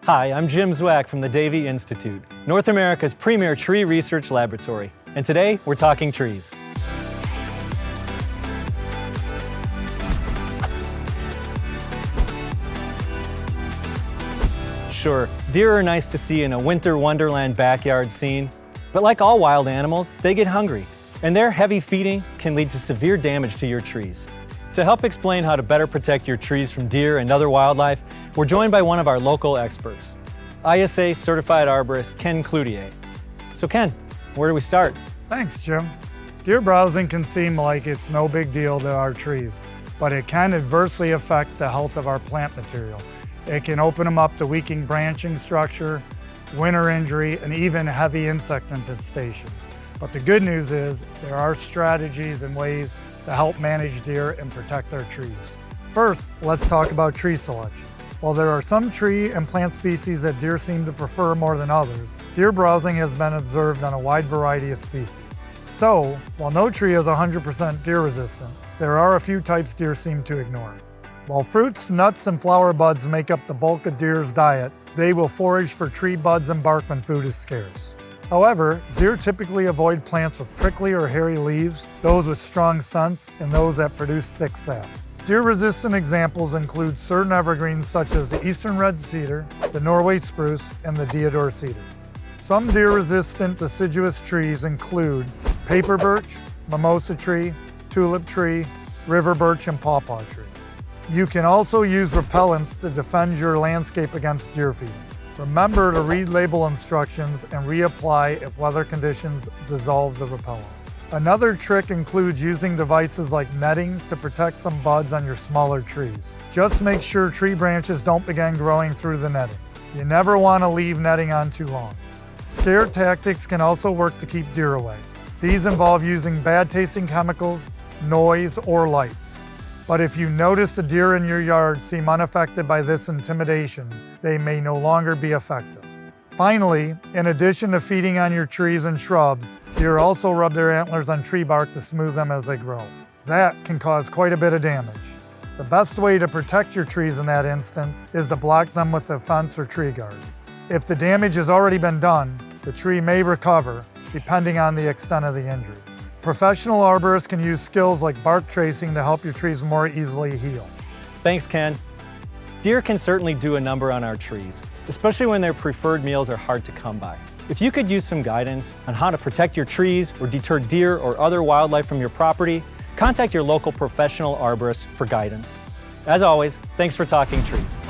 Hi, I'm Jim ZWACK from the Davey Institute, North America's premier tree research laboratory. And today, we're talking trees. Sure, deer are nice to see in a winter wonderland backyard scene, but like all wild animals, they get hungry, and their heavy feeding can lead to severe damage to your trees. To help explain how to better protect your trees from deer and other wildlife, we're joined by one of our local experts, ISA certified arborist Ken Cloutier. So Ken, where do we start? Thanks, Jim. Deer browsing can seem like it's no big deal to our trees, but it can adversely affect the health of our plant material. It can open them up to weakening branching structure, winter injury, and even heavy insect infestations. But the good news is there are strategies and ways to help manage deer and protect our trees. First, let's talk about tree selection. While there are some tree and plant species that deer seem to prefer more than others, deer browsing has been observed on a wide variety of species. So, while no tree is 100% deer resistant, there are a few types deer seem to ignore. While fruits, nuts, and flower buds make up the bulk of deer's diet, they will forage for tree buds and bark when food is scarce. However, deer typically avoid plants with prickly or hairy leaves, those with strong scents, and those that produce thick sap. Deer-resistant examples include certain evergreens such as the eastern red cedar, the Norway spruce, and the deodar cedar. Some deer-resistant deciduous trees include paper birch, mimosa tree, tulip tree, river birch, and pawpaw tree. You can also use repellents to defend your landscape against deer feeding. Remember to read label instructions and reapply if weather conditions dissolve the repellent. Another trick includes using devices like netting to protect some buds on your smaller trees. Just make sure tree branches don't begin growing through the netting. You never want to leave netting on too long. Scare tactics can also work to keep deer away. These involve using bad-tasting chemicals, noise, or lights. But if you notice the deer in your yard seem unaffected by this intimidation, they may no longer be effective. Finally, in addition to feeding on your trees and shrubs, deer also rub their antlers on tree bark to smooth them as they grow. That can cause quite a bit of damage. The best way to protect your trees in that instance is to block them with a fence or tree guard. If the damage has already been done, the tree may recover, depending on the extent of the injury. Professional arborists can use skills like bark tracing to help your trees more easily heal. Thanks, Ken. Deer can certainly do a number on our trees, especially when their preferred meals are hard to come by. If you could use some guidance on how to protect your trees or deter deer or other wildlife from your property, contact your local professional arborist for guidance. As always, thanks for talking trees.